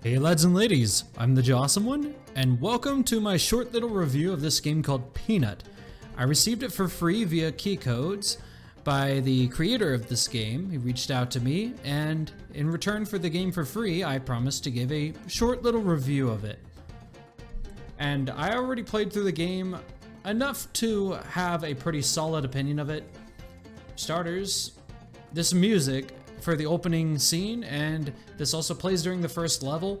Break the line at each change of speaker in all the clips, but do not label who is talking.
Hey lads and ladies, I'm the Jawesome one, and welcome to my short little review of this game called Peanut. I received it for free via key codes by the creator of this game. He reached out to me, and in return for the game for free, I promised to give a short little review of it. And I already played through the game enough to have a pretty solid opinion of it. Starters, this music for the opening scene, and this also plays during the first level.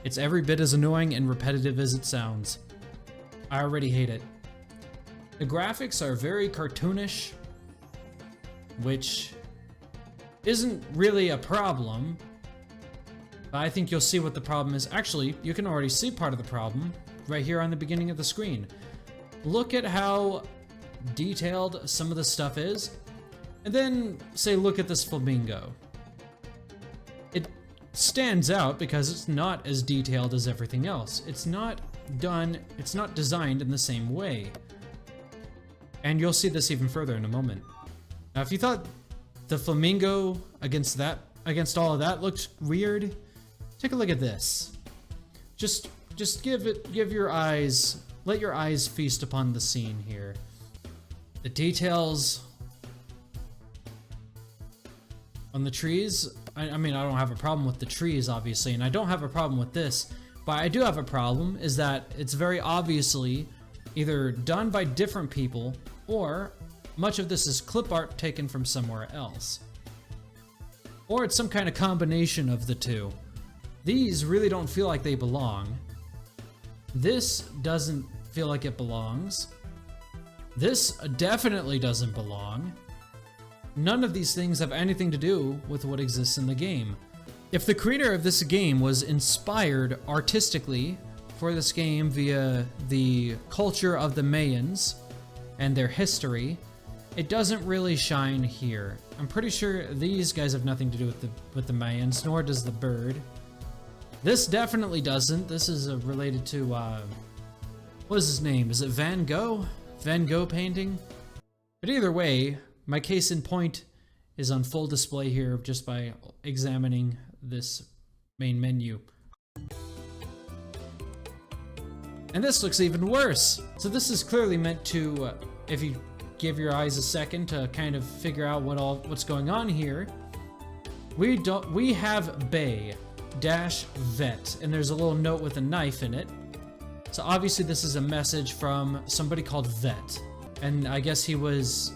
It's every bit as annoying and repetitive as it sounds. I already hate it. The graphics are very cartoonish, which isn't really a problem, but I think you'll see what the problem is. Actually, you can already see part of the problem right here on the beginning of the screen. Look at how detailed some of the stuff is. And then, say, look at this flamingo. It stands out because it's not as detailed as everything else. It's not designed in the same way. And you'll see this even further in a moment. Now, if you thought the flamingo against all of that looked weird, take a look at this. Just let your eyes feast upon the scene here. The details on the trees, I mean, I don't have a problem with the trees, obviously, and I don't have a problem with this, but I do have a problem is that it's very obviously either done by different people, or much of this is clip art taken from somewhere else. Or it's some kind of combination of the two. These really don't feel like they belong. This doesn't feel like it belongs. This definitely doesn't belong. None of these things have anything to do with what exists in the game. If the creator of this game was inspired artistically for this game via the culture of the Mayans and their history, it doesn't really shine here. I'm pretty sure these guys have nothing to do with the Mayans, nor does the bird. This definitely doesn't. This is related to, what is his name? Is it Van Gogh? Van Gogh painting? But either way, my case in point is on full display here just by examining this main menu. And this looks even worse. So this is clearly meant to, if you give your eyes a second to kind of figure out what's going on here, we have Bay dash vet, and there's a little note with a knife in it. So obviously this is a message from somebody called Vet, and I guess he was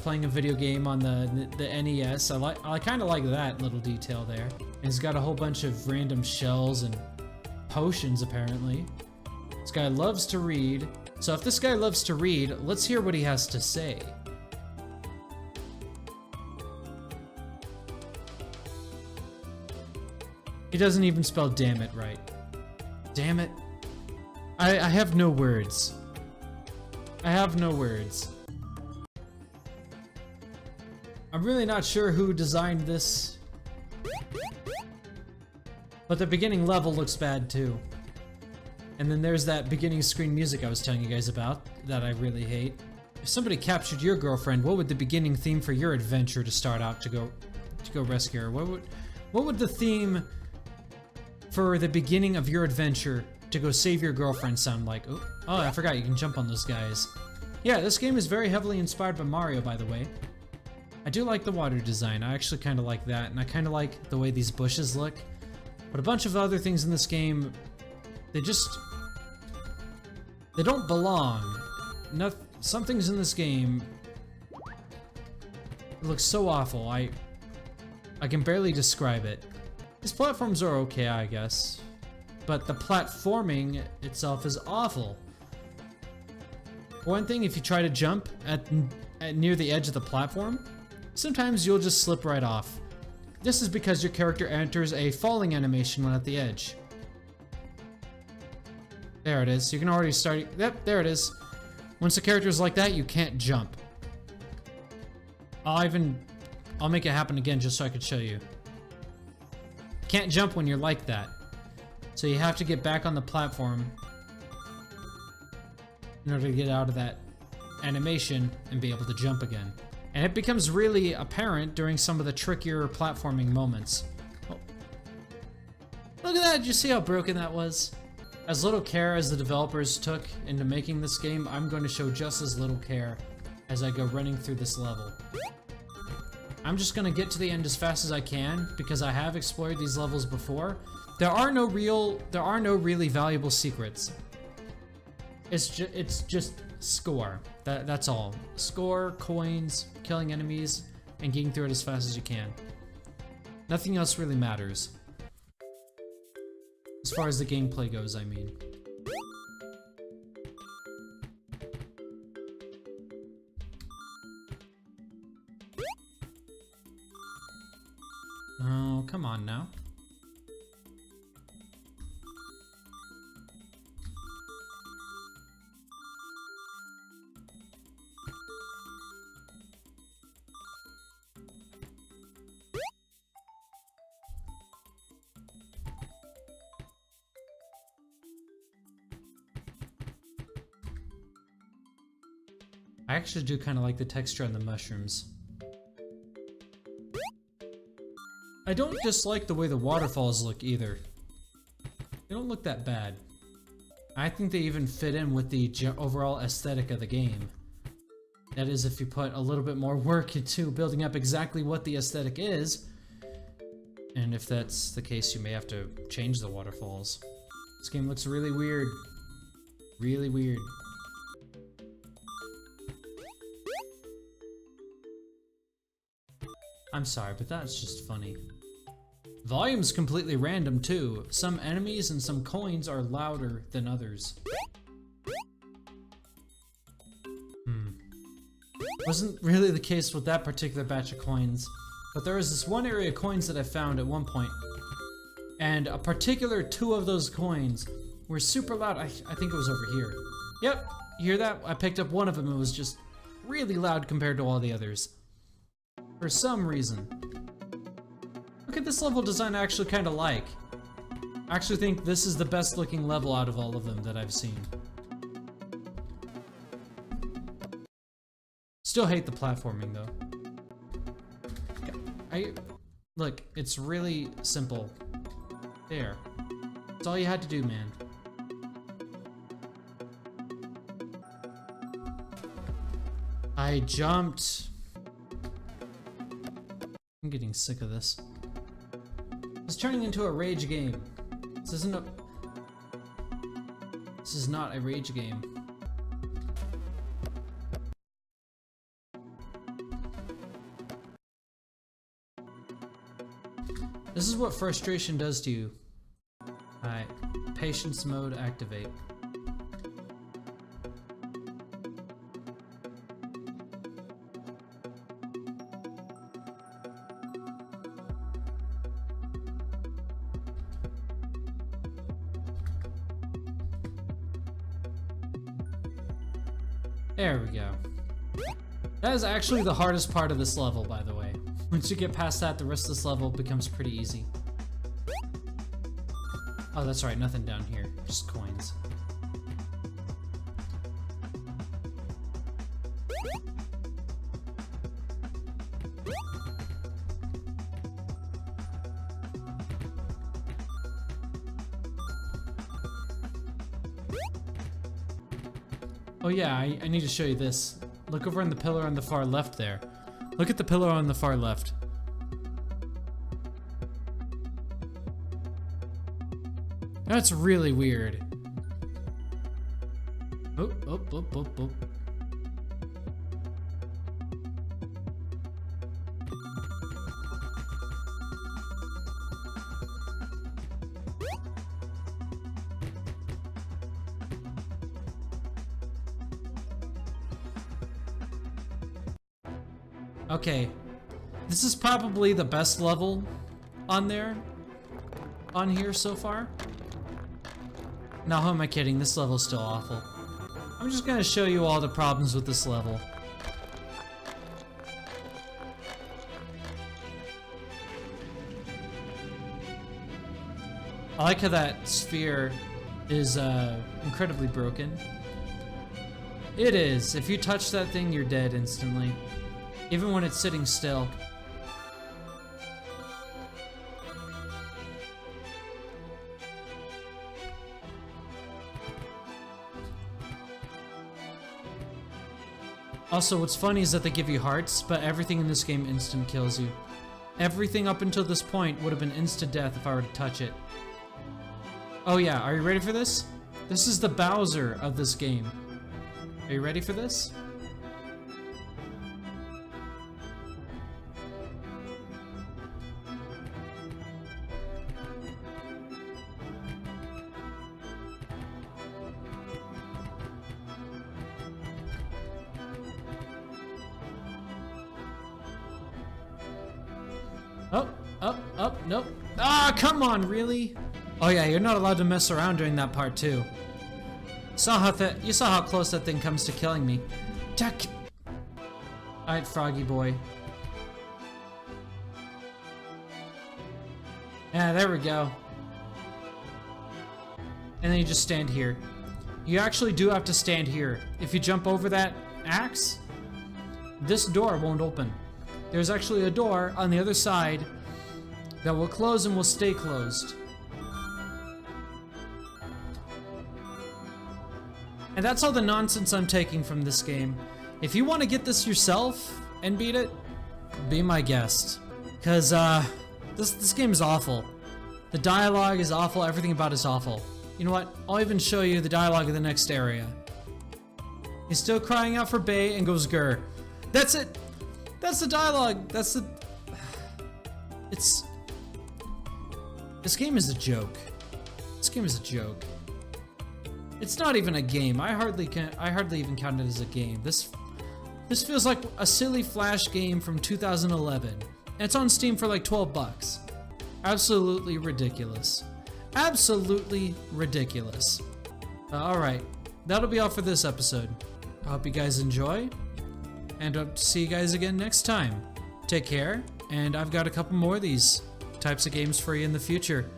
playing a video game on the NES. I kind of like that little detail there. And he's got a whole bunch of random shells and potions, apparently. This guy loves to read. So if this guy loves to read, let's hear what he has to say. He doesn't even spell damn it right. Damn it. I have no words. I have no words. I'm really not sure who designed this, but the beginning level looks bad too. And then there's that beginning screen music I was telling you guys about that I really hate. If somebody captured your girlfriend, what would the beginning theme for your adventure to start out to go rescue her? What would the theme for the beginning of your adventure to go save your girlfriend sound like? Oh, I forgot you can jump on those guys. Yeah, this game is very heavily inspired by Mario, by the way. I do like the water design. I actually kind of like that, and I kind of like the way these bushes look. But a bunch of other things in this game, they don't belong. Some things in this game, it looks so awful. I can barely describe it. These platforms are okay, I guess, but the platforming itself is awful. For one thing, if you try to jump at near the edge of the platform, sometimes you'll just slip right off. This is because your character enters a falling animation when at the edge. There it is. You can already start. Yep, there it is. Once the character is like that, you can't jump. I'll make it happen again just so I could show you. Can't jump when you're like that. So you have to get back on the platform in order to get out of that animation and be able to jump again. And it becomes really apparent during some of the trickier platforming moments. Oh. look at that, did you see how broken that was? As little care as the developers took into making this game, I'm going to show just as little care as I go running through this level. I'm just gonna get to the end as fast as I can because I have explored these levels before. There are no really valuable secrets. It's just score. That's all. Score, coins, killing enemies, and getting through it as fast as you can. Nothing else really matters. As far as the gameplay goes, I mean. Oh, come on now. I actually do kind of like the texture on the mushrooms. I don't dislike the way the waterfalls look either. They don't look that bad. I think they even fit in with the overall aesthetic of the game. That is, if you put a little bit more work into building up exactly what the aesthetic is. And if that's the case, you may have to change the waterfalls. This game looks really weird. Really weird. I'm sorry, but that's just funny. Volume's completely random too. Some enemies and some coins are louder than others. Wasn't really the case with that particular batch of coins, but there was this one area of coins that I found at one point, and a particular 2 of those coins were super loud. I think it was over here. Yep, you hear that? I picked up one of them and it was just really loud compared to all the others. For some reason. Look at this level design I actually kind of like. I actually think this is the best looking level out of all of them that I've seen. Still hate the platforming though. Look, it's really simple. There. That's all you had to do, man. I jumped. I'm getting sick of this. It's turning into a rage game. This is not a rage game. This is what frustration does to you. Alright, patience mode activate. There we go. That is actually the hardest part of this level, by the way. Once you get past that, the rest of this level becomes pretty easy. Oh, that's right, nothing down here, just coins. Oh yeah, I need to show you this. Look over on the pillar on the far left there. Look at the pillar on the far left. That's really weird. Oh, oh, oh, oh, oh. Okay, this is probably the best level on here so far. Now, who am I kidding? This level's still awful. I'm just gonna show you all the problems with this level. I like how that sphere is incredibly broken. It is. If you touch that thing, you're dead instantly. Even when it's sitting still. Also, what's funny is that they give you hearts, but everything in this game instant kills you. Everything up until this point would have been instant death if I were to touch it. Oh yeah, are you ready for this? This is the Bowser of this game. Are you ready for this? Nope. Ah, come on, really? Oh yeah, you're not allowed to mess around during that part too. You saw how close that thing comes to killing me. Alright, Froggy boy. Yeah, there we go. And then you just stand here. You actually do have to stand here. If you jump over that axe, this door won't open. There's actually a door on the other side that will close and will stay closed. And that's all the nonsense I'm taking from this game. If you want to get this yourself and beat it, be my guest. Cause this game is awful. The dialogue is awful, everything about it is awful. You know what? I'll even show you the dialogue of the next area. He's still crying out for Bay and goes grr. That's it! That's the dialogue! That's the... This game is a joke. This game is a joke. It's not even a game. I hardly even count it as a game. This feels like a silly Flash game from 2011. And it's on Steam for like 12 bucks. Absolutely ridiculous. Absolutely ridiculous. Alright, that'll be all for this episode. I hope you guys enjoy, and hope to see you guys again next time. Take care, and I've got a couple more of these types of games for you in the future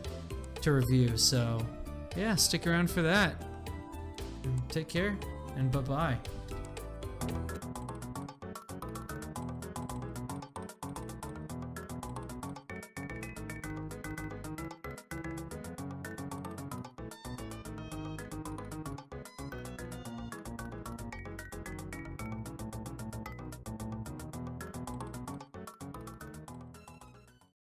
to review, so yeah, stick around for that. Take care, and bye-bye.